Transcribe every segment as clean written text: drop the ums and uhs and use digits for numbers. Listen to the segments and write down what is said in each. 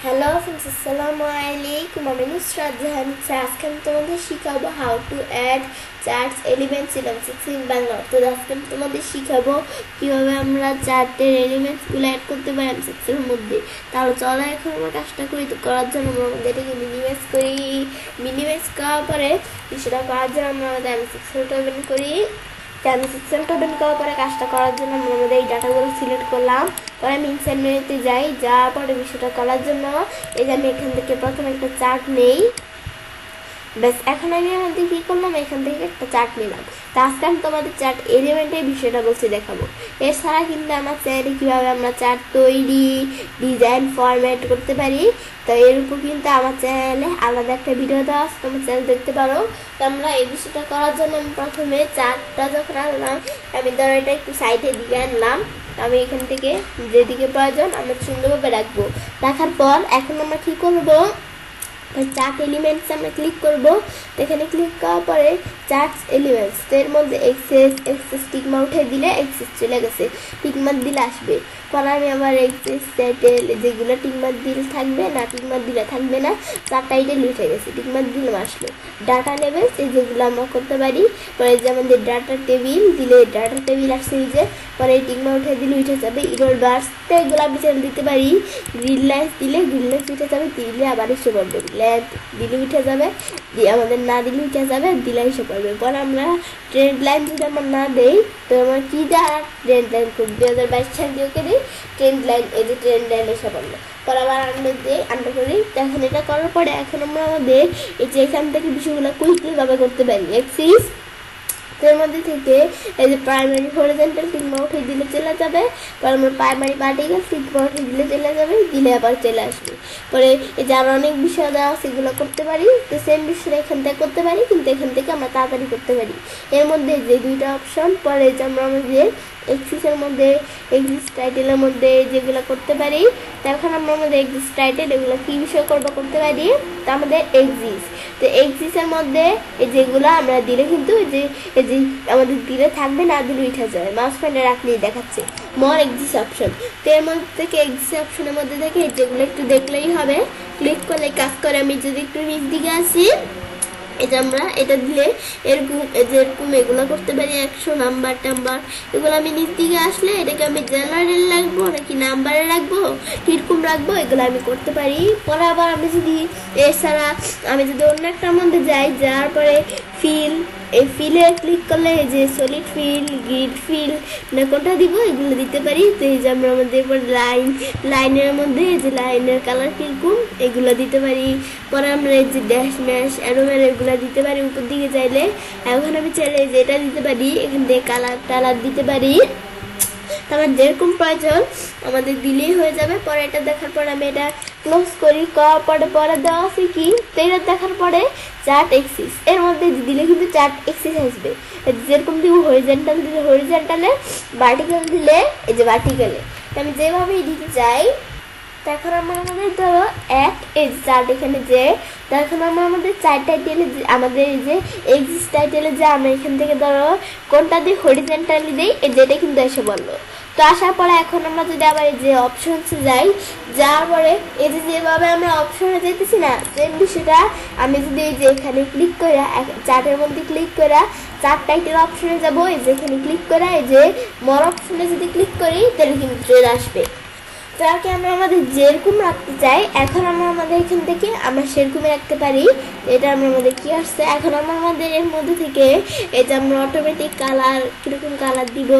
Hello friends, আসসালামু আলাইকুম। আমি নুসরাত জাহান। আজকে আমি তোমাদের শিখাবো how to add charts elements in six in Bangla. তো আজকে আমি তোমাদের শিখাবো কীভাবে আমরা চার্টের এলিমেন্টসগুলো অ্যাড করতে পারি এম সিক্সের মধ্যে। তাহলে চলো এখন আমরা কাজটা করি। তো করার জন্য আমরা আমাদের এটাকে মিনিমাইজ করি। মিনিমাইজ করার পরে সেটা করার জন্য আমরা আমাদের এম সিক্সেলটা ওপেন করি। আমি সিক্সেলটা ওপেন করার পরে কাজটা করার জন্য আমরা আমাদের এই ডাটাগুলো সিলেক্ট করলাম। পরে আমি ইনসাইড মেনুতে যাই, যাওয়ার পরে বিষয়টা করার জন্য এই যে আমি এখান থেকে প্রথমে একটা চার্ট নেই। ব্যাস, এখন আমি এখান থেকে কী করলাম, এখান থেকে একটা চার্ট নিলাম। তো আজকে আমি তোমাদের চার্ট এলিমেন্টের বিষয়টা বলছি দেখাবো। এছাড়া কিন্তু আমার চ্যানেলে কীভাবে আমরা চার্ট তৈরি, ডিজাইন, ফরম্যাট করতে পারি, তো এর উপর কিন্তু আমার চ্যানেলে আলাদা একটা ভিডিও দেওয়া আছে, তোমার চ্যানেল দেখতে পারো। তো আমরা এই বিষয়টা করার জন্য আমি প্রথমে চার্টটা যখন আনলাম, আমি ধরো এটা একটু সাইডের দিকে আনলাম। আমি এখান থেকে যেদিকে প্রয়োজন আমরা সুন্দরভাবে রাখবো। রাখার পর এখন আমরা কী করবো, চার্ট এলিমেন্টস আমরা ক্লিক করব। তো এখানে ক্লিক করার পরে চার্টস এলিমেন্টস, এর মধ্যে এক্সেস টিকমা উঠে দিলে এক্সেস চলে গেছে, টিকমার দিলে আসবে। পরে আমি আবার এক্সেস টাইটেল যেগুলো টিকমার দিলে থাকবে না, টিকমার দিলে থাকবে না, চার টাইটেল উঠে গেছে, টিকমার দিলে আসলো। ডাটা লেভেলস যেগুলো আমরা করতে পারি, পরে যে আমাদের ডাটা টেবিল দিলে ডাটা টেবিল আসছে এই যে, পরে এই টিকমা উঠে দিলে উঠে যাবে। ইরোর বার্স এগুলো আমি চ্যানেল দিতে পারি। গ্রিন লাইন্স দিলে গ্রিন লাইন্স উঠে যাবে, দিলে আবার এসে পড়বে। ল্যান্ড দিলে উঠে যাবে, আমাদের না দিলে উঠে যাবে, দিলে এসে পড়বে। পরে আমরা ট্রেন্ড লাইন যদি আমরা না দেই, তো আমরা কী দ্বারা ট্রেন্ড লাইন করি, 2022 সাল দিয়ে করি ট্রেন্ড লাইন। এই যে ট্রেন্ড লাইন এসে পড়লো। পরে আবার আন্ডার দিয়ে আন্ডার করি। তো এখন এটা করার পরে এখন আমরা আমাদের এই যে এখান থেকে বিষয়গুলো কুইকলিভাবে করতে পারি। এক্সিস এর মধ্যে থেকে এই যে প্রাইমারি হরিজন্টাল টিকমা উঠে দিলে চলে যাবে। পরে আমরা প্রাইমারি পার্টিকেল টিকমা উঠে দিলে চলে যাবে, দিলে আবার চলে আসবে। পরে এই যে আরও অনেক বিষয় দেওয়া সেগুলো করতে পারি। তো সেম বিষয় এখান থেকে করতে পারি, কিন্তু এখান থেকে আমরা তাড়াতাড়ি করতে পারি। এর মধ্যে যে দুইটা অপশন, পরে যে আমরা আমাদের এক্সিসের মধ্যে এক্সিস টাইটেলের মধ্যে যেগুলো করতে পারি, তখন আমরা আমাদের এক্সিস টাইটেল এগুলো কী বিষয় করবো করতে পারি। তো আমাদের এক্সিস, তো এক্সিসের মধ্যে এই যেগুলো আমরা দিলে কিন্তু এই যে আমাদের দিলে থাকবে, না দিলে উঠে যাবে। মাউস পয়েন্টে রাখলেই দেখাচ্ছে মোর এক্সিস অপশন। তো এর মধ্যে থেকে এক্সিস অপশনের মধ্যে থেকে যেগুলো একটু দেখলেই হবে, ক্লিক করলে কাজ করে। আমি যদি একটু নিচ দিকে আসি, এটা আমরা এটা দিলে এরকম এগুলো করতে পারি। 100 নাম্বার টাম্বার এগুলো আমি নিচ দিকে আসলে এটাকে আমি জেনারেল রাখবো নাকি নাম্বারে রাখবো, কীরকম রাখবো, এগুলো আমি করতে পারি। পরে আবার আমি যদি এছাড়া আমি যদি অন্য একটার মধ্যে যাই, যাওয়ার পরে ফিল, এই ফিলে ক্লিক করলে এই যে সলিড ফিল, গ্রিড ফিল না কোনটা দিব এগুলো দিতে পারি। তো এই যে আমরা আমাদের লাইনের মধ্যে এই যে লাইনের কালার কীরকম এগুলো দিতে পারি। পরে আমরা এই যে ড্যাশ ম্যাশ অ্যারোম্যান এগুলো দিতে পারি উপর দিকে চাইলে। এখন আমি চাইলে যে এটা দিতে পারি, এখান থেকে কালার টালার দিতে পারি। আমার যেরকম প্রয়োজন আমাদের দিলেই হয়ে যাবে। পরে এটা দেখার পর আমি এটা ক্লোজ করি। পরে দেওয়া আছে কি, তো এটা দেখার পরে চার্ট এক্সিস এর মধ্যে দিলে কিন্তু চার্ট এক্সিস আসবে। যেরকম দিব হরিজন্টাল দিলে হরিজন্টালে, ভার্টিক্যাল দিলে এই যে ভার্টিক্যালে। আমি যেভাবেই দিতে চাই। এখন আমরা আমাদের ধরো এই চার্ট এখানে যে, এখন আমরা আমাদের চার্ট টাইটেলে আমাদের এই যে এক্সিস টাইটেলে যে আমরা এখান থেকে ধরো কোনটা দিয়ে হরিজন্টালি দিই, এই যেটা কিন্তু এসে বললো। তো আসার পরে এখন আমরা যদি আবার এই যে অপশনসে যাই, যাওয়ার পরে এই যে যেভাবে আমরা অপশনে যেতেছি না, সেম বিষয়টা আমি যদি এই যে এখানে ক্লিক করে চার্টের মধ্যে ক্লিক করে চার্ট টাইটেল অপশনে যাবো, এই যে এখানে ক্লিক করে এই যে মোর অপশনে যদি ক্লিক করি তাহলে কিন্তু চলে আসবে। তাকে আমরা আমাদের যেরকম রাখতে চাই, এখন আমরা আমাদের এখান থেকে আমরা সেরকমই রাখতে পারি। এটা আমরা আমাদের কি আসছে, এখন আমরা আমাদের এর মধ্যে থেকে এই যে আমরা অটোমেটিক কালার কীরকম কালার দিব,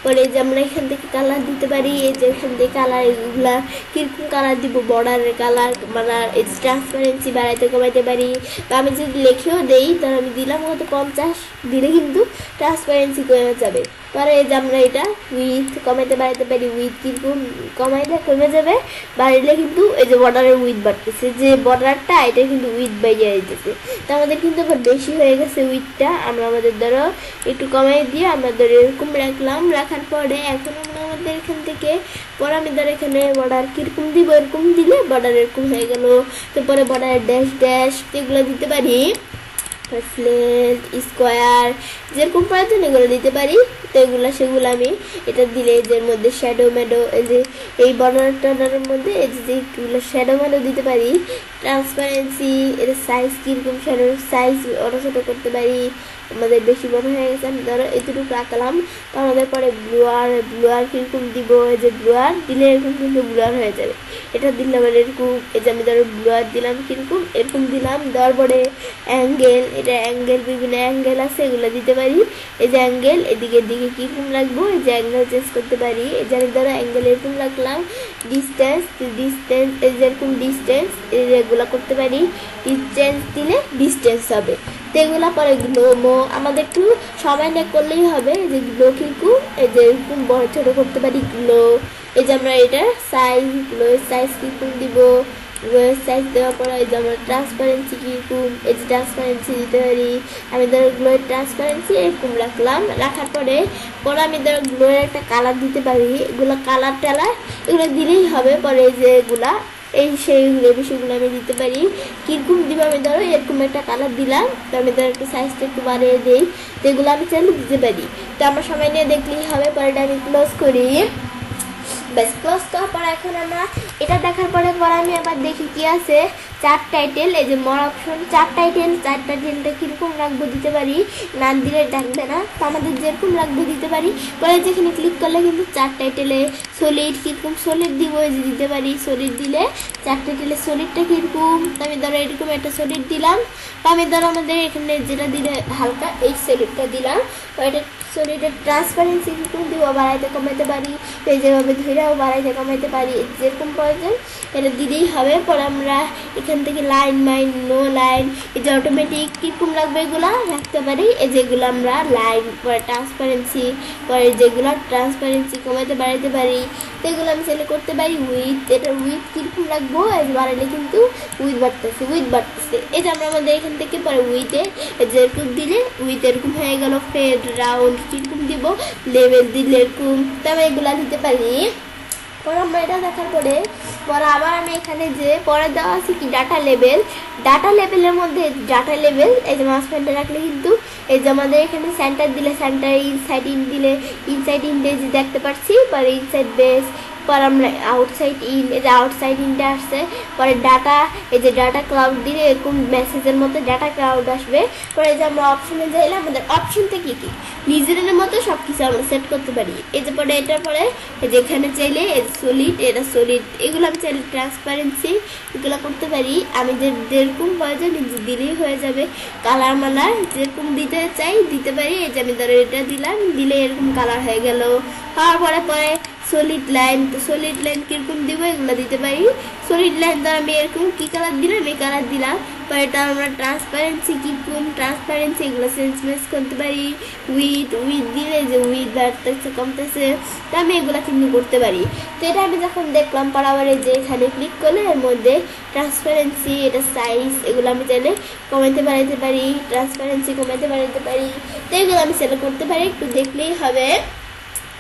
পরে এই যে আমরা এখান থেকে কালার দিতে পারি। এই যে এখান থেকে কালার এগুলা কীরকম কালার দিব, বর্ডারের কালার মানে এই যে ট্রান্সপারেন্সি বাড়াইতে কমাইতে পারি। বা আমি যদি লিখেও দেই, তাহলে আমি দিলাম হয়তো 50 দিলে কিন্তু ট্রান্সপারেন্সি কমে যাবে। পরে এই যে আমরা এটা উইথ কমাইতে বাড়াইতে পারি, উইথ কীরকম কমাইলে কমে যাবে, বাড়িলে কিন্তু এই যে বর্ডারের উইথ বাড়তেছে, যে বর্ডারটা এটা কিন্তু উইথ বাইরে যেতেছে। তো আমাদের কিন্তু আবার বেশি হয়ে গেছে উইথটা, আমরা আমাদের ধরো একটু কমাই দিয়ে আমরা ধরো এরকম রাখলাম। রাখার পরে এখন আমরা আমাদের এখান থেকে পরে আমি ধরো এখানে বর্ডার কীরকম দিব, এরকম দিলে বর্ডার এরকম হয়ে গেল। তারপরে বর্ডারের ড্যাশ ড্যাশ এগুলো দিতে পারি। ফ্লেট স্কোয়ার যেরকম প্রয়োজন এগুলো দিতে পারি। তো সেগুলো আমি এটা দিলে এর মধ্যে শ্যাডো ম্যাডো এই যে এই বর্ডার টর্ডারের মধ্যে এই যেগুলো শ্যাডো ম্যাডো দিতে পারি। ট্রান্সপারেন্সি এর সাইজ কীরকম শ্যাডোর সাইজ ছোটো ছোটো করতে পারি। আমাদের বেশি বড় হয়ে গেছে, আমি ধরো এতটুকু আঁকালাম। তো আমাদের পরে ব্লুয়ার কীরকম দিব, এই যে ব্লুয়ার দিলে এরকম কিন্তু ব্লুয়ার হয়ে যাবে। এটা দিলাম এরকম, এই যে আমি ধরো ব্লুয়ার দিলাম কীরকম এরকম দিলাম। দেওয়ার পরে অ্যাঙ্গেল, এটা অ্যাঙ্গেল বিভিন্ন অ্যাঙ্গেল আছে এগুলো দিতে পারি। এই যে অ্যাঙ্গেল এদিকে কীরকম রাখবো, এই যে অ্যাঙ্গেল চেঞ্জ করতে পারি। এই যে আমি ধরো অ্যাঙ্গেল এরকম রাখলাম। ডিস্টেন্স এই যে এরকম ডিস্টেন্স এগুলো করতে পারি। ডিস্টেন্স দিলে ডিস্টেন্স হবে। তো এগুলো পরে গ্লো আমাদের একটু সময় না করলেই হবে। যে গ্লো কিন্তু এই যে এরকম বড় ছোটো করতে পারি গ্লো। এই যে আমরা এটার সাইজ গ্লোয়ের সাইজ কীরকম দিব, গ্লোয়ের সাইজ দেওয়ার পরে এই যে আমরা ট্রান্সপারেন্সি কীরকম এই যে ট্রান্সপারেন্সি দিতে পারি। আমি ধরো গ্লোয়ের ট্রান্সপারেন্সি এরকম রাখলাম। রাখার পরে আমি ধরো গ্লোয়ের একটা কালার দিতে পারি। এগুলো কালার টালার এগুলো দিলেই হবে। পরে এই যে এগুলা এই সেইগুলো বিষয়গুলো আমি দিতে পারি। কীরকম দিব, আমি ধরো এরকম একটা কালার দিলাম। তো আমি ধরো একটু সাইজটা একটু বাড়িয়ে দিই। তো এগুলো আমি চাইলে দিতে পারি। তো আমার সময় নিয়ে দেখলেই হবে। পরেটা আমি ক্লোজ করি। ব্যাস ক্লোজ করার পর এখন আমরা এটা দেখার পরে আমি আবার দেখি কি আছে। চার টাইটেল এই যে মোর অপশন চার টাইটেলটা কীরকম রাখবো দিতে পারি। না দিলে ডাকবে না। তো আমাদের যেরকম রাখবো দিতে পারি। পরে যেখানে ক্লিক করলে কিন্তু চার টাইটেলে সলিড কীরকম সলিড দিব এই যে দিতে পারি। সলিড দিলে চার টাইটেলে সলিডটা কীরকম, তো আমি ধরো এরকম একটা সলিড দিলাম। বা আমি ধরো আমাদের এখানে যেটা দিলে হালকা এই সলিডটা দিলাম। এটা সলিডের ট্রান্সপারেন্সি কীরকম দিব, বাড়াইতে কমাইতে পারি। এই যেভাবে ধরেও বাড়াইতে কমাইতে পারি। যেরকম প্রয়োজন এটা দিলেই হবে। পরে আমরা এখান থেকে লাইন মাইন নো লাইন এই যে অটোমেটিক কীরকম লাগবে এগুলো রাখতে পারি। এই যেগুলো আমরা লাইন পরে ট্রান্সপারেন্সি পরে যেগুলো ট্রান্সপারেন্সি কমাইতে বাড়াইতে পারি। তো এগুলো আমি চাইলে করতে পারি। উইথ এটা উইথ কীরকম রাখবো, এই যে বাড়াইলে কিন্তু উইথ বাড়তেছে। এটা আমরা আমাদের এখান থেকে পরে উইথে যেরকম দিলে উইথ এরকম হয়ে গেল। ফেড রাউন্ড কীরকম দিব, লেভেল দিলে এরকম। তবে এগুলো দিতে পারি। পরে আমরা এটা দেখার পরে আবার আমি এখানে যে পরে দেওয়া আছে কি ডাটা লেভেলের মধ্যে ডাটা লেভেল এই যে মাঝখানটা রাখলে কিন্তু এই যে আমাদের এখানে সেন্টার দিলে সেন্টার ইনসাইড ইন দিলে ইনসাইড ইন দিয়ে যে দেখতে পাচ্ছি। পরে ইনসাইড বেস পর আমরা আউটসাইড ইন এই যে আউটসাইড ইনটা আসছে। পরে ডাটা এই যে ডাটা ক্লাউড দিলে এরকম মেসেজের মধ্যে ডাটা ক্লাউড আসবে। পরে যে আমরা অপশনে যাইলে আমাদের অপশন থেকে কি নিজেদের মতো সব কিছু আমরা সেট করতে পারি। এই যে পরে এটার পরে যেখানে চাইলে সলিড এটা সলিড এগুলো আমি চাইলে ট্রান্সপারেন্সি এগুলো করতে পারি। আমি যেরকম প্রয়োজন দিলেই হয়ে যাবে। কালার মালার যেরকম দিতে চাই দিতে পারি। এই যে আমি ধরো এটা দিলাম, দিলে এরকম কালার হয়ে গেল। হওয়ার পরে সলিড লাইন, তো সলিড লাইন কীরকম দিব এগুলো দিতে পারি। সলিড লাইন তো আমি এরকম কী কালার দিলাম এই কালার দিলাম। পরে এটা আমরা ট্রান্সপারেন্সি কীরকম ট্রান্সপারেন্সি এগুলো চেঞ্জ করতে পারি। উইথ দিলে যে উইথ বাড়তেছে কমতেছে, তো আমি এগুলো কিন্তু করতে পারি। তো এটা আমি যখন দেখলাম বরাবর যে এখানে ক্লিক করলে এর মধ্যে ট্রান্সপারেন্সি এটা সাইজ এগুলো আমি চাইলে কমাইতে বাড়াইতে পারি। ট্রান্সপারেন্সি কমাইতে বাড়াইতে পারি। তো এগুলো আমি চাইলে করতে পারি, একটু দেখলেই হবে।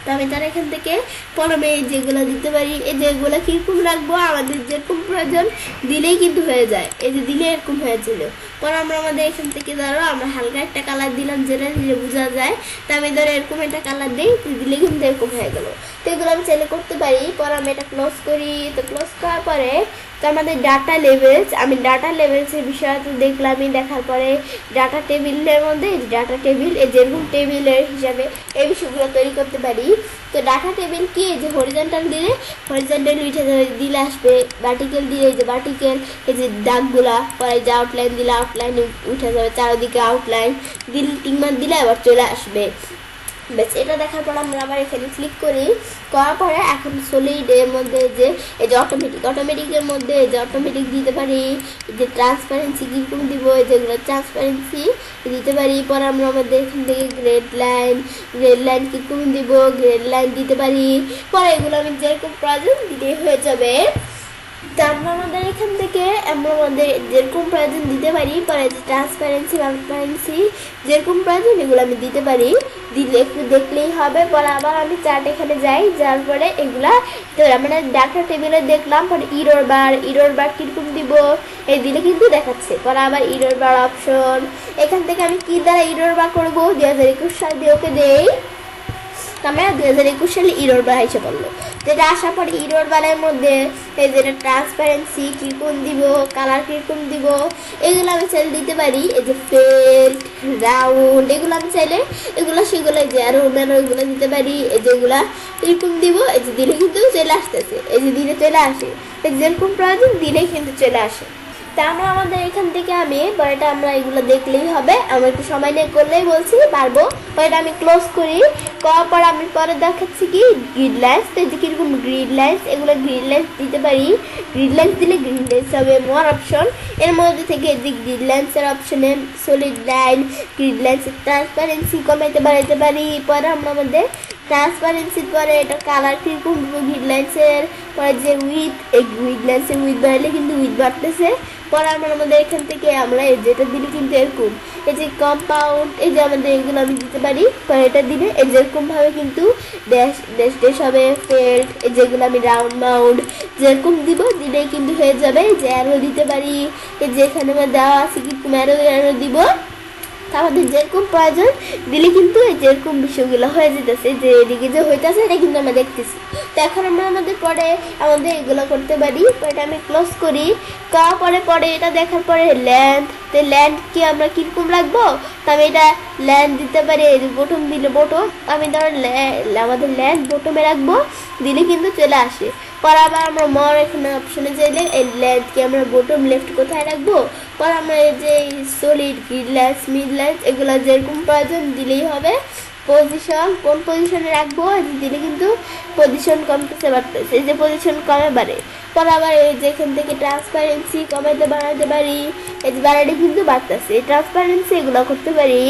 তো আমি তার এখান থেকে পরমে যেগুলো দিতে পারি। এই যেগুলো কীরকম রাখবো আমাদের যেরকম প্রয়োজন দিলেই কিন্তু হয়ে যায়। এই যে দিলে এরকম হয়েছিল। পর আমরা আমাদের এখান থেকে ধরো আমরা হালকা একটা কালার দিলাম যেটা দিলে বোঝা যায়। তো আমি ধরো এরকম একটা কালার দিই, দিলে কিন্তু এরকম হয়ে গেল। তো এগুলো আমি চাইলে করতে পারি। পর আমি এটা ক্লোজ করি। তো ক্লোজ করার পরে তো আমাদের ডাটা লেভেলস আমি ডাটা লেভেলসের বিষয়ে তো দেখলামই। দেখার পরে ডাটা টেবিলের মধ্যে ডাটা টেবিল এই যেরকম টেবিলের হিসাবে এই বিষয়গুলো তৈরি করতে পারি। তো ডাটা টেবিল কি যে হরিজন্টাল দিলে হরিজন্টাল উঠে দিলে আসবে। ভার্টিক্যাল দিলে এই যে ভার্টিক্যাল এই যে দাগগুলা পরে যে আউটলাইন দিলে আউটলাইন উঠে যাবে। চারদিকে আউটলাইন দিলে টিকমার্ক দিলে আবার চলে আসবে। বেশ এটা দেখার পর আমরা আবার এখানে ক্লিক করি। করার পরে এখন সলিডের মধ্যে যে এই যে অটোমেটিকের মধ্যে এই যে অটোমেটিক দিতে পারি। এই যে ট্রান্সপারেন্সি কীরকম দিব এই যেগুলো ট্রান্সপারেন্সি দিতে পারি। পরে আমরা আমাদের এখান থেকে গ্রেড লাইন কীরকম দিব গ্রেড লাইন দিতে পারি। পরে এগুলো আমি যেরকম প্রয়োজন দিলেই হয়ে যাবে। তো আমরা আমাদের এখান থেকে আমরা আমাদের যেরকম প্রয়োজন দিতে পারি, পরে ট্রান্সপারেন্সি যেরকম প্রয়োজন এগুলো আমি দিতে পারি। দিলে একটু দেখলেই হবে। পরে আবার আমি চার্ট এখানে যাই, যার পরে এগুলা তো মানে ডাটা টেবিলে দেখলাম। পরে ইরোর বার কীরকম দিব এই দিলে কিন্তু দেখাচ্ছে। পরে আবার ইরোর বার অপশন, এখান থেকে আমি কি দ্বারা ইরোর বার করবো, 2021 সাল দিয়ে ওকে দেই। আমরা 2021 সালে ইরোর বার এসে পড়লো। যেটা আসার পরে ইরোর বারের মধ্যে এই যেটা ট্রান্সপারেন্সি কীরকম দিব, কালার কীরকম দিব এগুলো আমি চাইলে দিতে পারি। এই যে ফেল্ট, রাউন্ড এগুলো আমি চাইলে সেগুলো যে আরো অন্যান্য এগুলো দিতে পারি। এই যেগুলা কীরকম দিব, এই যে দিলে কিন্তু চলে আসতেছে, এই যে দিলে চলে আসে, যেরকম প্রয়োজন দিলেই কিন্তু চলে আসে। তা আমরা আমাদের এখান থেকে আমি পরেটা আমরা এগুলো দেখলেই হবে। আমার একটু সময় নিয়ে করলেই বলছি পারবো। পরেটা আমি ক্লোজ করি, করার পর আমি পরে দেখাচ্ছি কি গ্রিড লাইন্স। তো যে কীরকম গ্রিড লাইন্স, এগুলো গ্রিড লাইন্স দিতে পারি। গ্রিড লাইন্স দিলে গ্রিড লাইন্স হবে মোর অপশন। এর মধ্যে থেকে যে গ্রিড লাইন্সের অপশনে সলিড লাইন, গ্রিড লাইন্সের ট্রান্সপারেন্সি কমাইতে বাড়াইতে পারি। পরে আমরা আমাদের ট্রান্সপারেন্সির পরে এটা কালার কীরকম গ্রিড লাইন্সের পরে যে উইথ, এই গ্রিড লাইন্সের উইথ বাড়লে কিন্তু উইথ বাড়তেছে। পরে আমরা আমাদের এখান থেকে আমরা যেটা দিলে কিন্তু এরকম এই যে কম্পাউন্ড, এই যে আমাদের এগুলো আমি দিতে পারি। পরে এটা দিলে এই যেরকমভাবে কিন্তু ড্যাশ হবে। ফেল্ট, এই যেগুলো আমি রাউন্ড মাউন্ড যেরকম দিব দিলেই কিন্তু হয়ে যাবে। যে অ্যারো দিতে পারি, এই যে এখানে আমার দেওয়া আছে কিন্তু অ্যারো দিব। আমাদের যেরকম প্রয়োজন দিলে কিন্তু এই যেরকম বিষয়গুলো হয়ে যেতেছে, যে এদিকে যে হইতেছে এটা কিন্তু আমরা দেখতেছি। তো এখন আমরা আমাদের পরে আমাদের এগুলো করতে পারি। এটা আমি ক্লোজ করি, করার পরে এটা দেখার পরে ল্যান্ড, তো ল্যান্ড কি আমরা কীরকম রাখবো, তো আমি এটা ল্যান্ড দিতে পারি। এই যে বটম দিলে বটম, আমি ধরো আমাদের ল্যান্ড বটমে রাখবো, দিলে কিন্তু চলে আসে। পরে আবার আমরা মর এখানে অপশনে চাইলে এই ল্যান্ডকে আমরা বটম লেফট কোথায় রাখবো। পরে আমরা এই যে solid, grid lines, mid lines এগুলো যেরকম প্রয়োজন দিলেই হবে। পজিশন কোন পজিশনে রাখবো দিলে কিন্তু পজিশন কমতেছে বাড়তেছে, এই যে পজিশন কমে বাড়ে। পরে আবার এই যে এখান থেকে ট্রান্সপারেন্সি কমাইতে বাড়াতে পারি, এই যে বাড়াতে কিন্তু বাড়তেছে। ট্রান্সপারেন্সি এগুলো করতে পারি,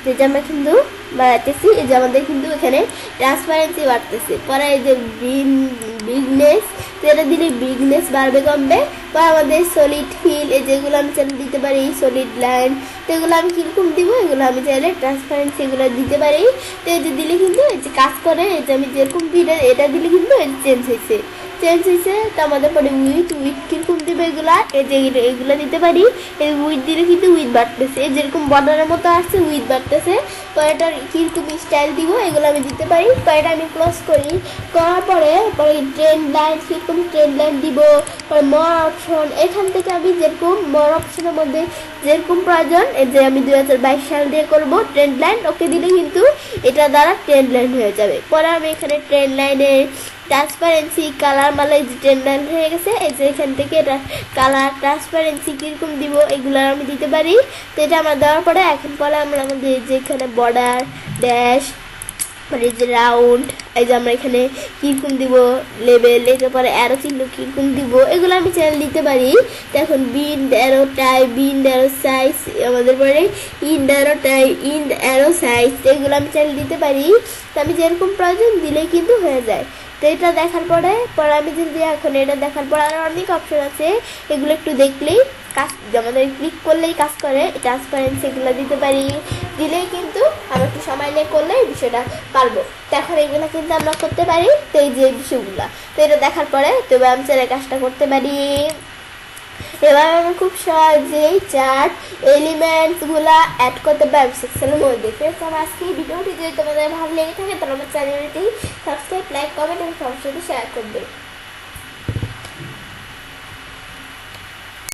যেটা আমরা কিন্তু বাড়াতেছি। এই যে আমাদের কিন্তু এখানে ট্রান্সপারেন্সি বাড়তেছে। পরে এই যে বিগনেস, যেটা দিলে বিগনেস বাড়বে কমবে। বা আমাদের সলিড ফিল, এই যেগুলো আমি চাইলে দিতে পারি। সলিড লাইন, তো এগুলো আমি কীরকম দিব, এগুলো আমি চাইলে ট্রান্সপারেন্সি এগুলো দিতে পারি। তো এই যে দিলে কিন্তু এই যে কাজ করে, এই যে আমি যেরকম দিলে এটা দিলে কিন্তু এই চেঞ্জ হয়েছে। তো আমাদের পরে উইথ কীরকম দেবে এগুলা, এই যে এগুলো দিতে পারি। এই উইথ দিলে কিন্তু উইথ বাড়তেছে, যেরকম বর্ডারের মতো আসছে উইথ বাড়তেছে। তো এটার কীরকম স্টাইল দিব এগুলো আমি দিতে পারি। তো এটা আমি ক্লোজ করি, করার পরে ট্রেন্ড লাইন, কীরকম ট্রেন্ড লাইন দিব। পরে মর অপশন, এখান থেকে আমি যেরকম মর অপশনের মধ্যে যেরকম প্রয়োজন, এই যে আমি 2022 সাল দিয়ে করবো ট্রেন্ড লাইন, ওকে দিলে কিন্তু এটা দ্বারা ট্রেন্ড লাইন হয়ে যাবে। পরে আমি এখানে ট্রেন্ড লাইনে ট্রান্সপারেন্সি কালার মালে যে ট্রেন্ড লাইন হয়ে গেছে, এই যে এখান থেকে এটা কালার ট্রান্সপারেন্সি কীরকম দিব এগুলো আমি দিতে পারি। তো এটা আমরা দেওয়ার পরে এখন পরে আমরা আমাদের যে এখানে বর্ডার, ড্যাশ, মানে যে রাউন্ড, এই যে আমরা এখানে কীরকম দিব লেবেল, এটার পরে অ্যারো চিহ্ন কীরকম দিব এগুলো আমি চ্যানেল দিতে পারি। তো এখন bin arrow tie, bin arrow size, আমাদের পরে in arrow tie, in arrow size এগুলো আমি চ্যানেল দিতে পারি। তো আমি যেরকম প্রয়োজন দিলেই কিন্তু হয়ে যায়। তো এটা দেখার পরে আমি যদি এখন এটা দেখার পর আরও অনেক অপশন আছে, এগুলো একটু দেখলেই কাজ, আমাদের ক্লিক করলেই কাজ করে। ট্রান্সপারেন্সি এগুলো দিতে পারি, দিলেই কিন্তু আমি একটু সময় নিয়ে করলে এই বিষয়টা পারবো। তো এখন এগুলো কিন্তু আমরা করতে পারি। তো এই যে বিষয়গুলো, তো এটা দেখার পরে তো আমি চ্যানেল কাজটা করতে পারি। এবার আমি খুব সহজেই চার্ট এলিমেন্টসগুলো অ্যাড করতে পারি সেকশনের মধ্যে। তো আজকে এই ভিডিওটি যদি তোমাদের ভালো লেগে থাকে তাহলে আমার চ্যানেলটি সাবস্ক্রাইব, লাইক, কমেন্ট এবং সবার সাথে শেয়ার করবে।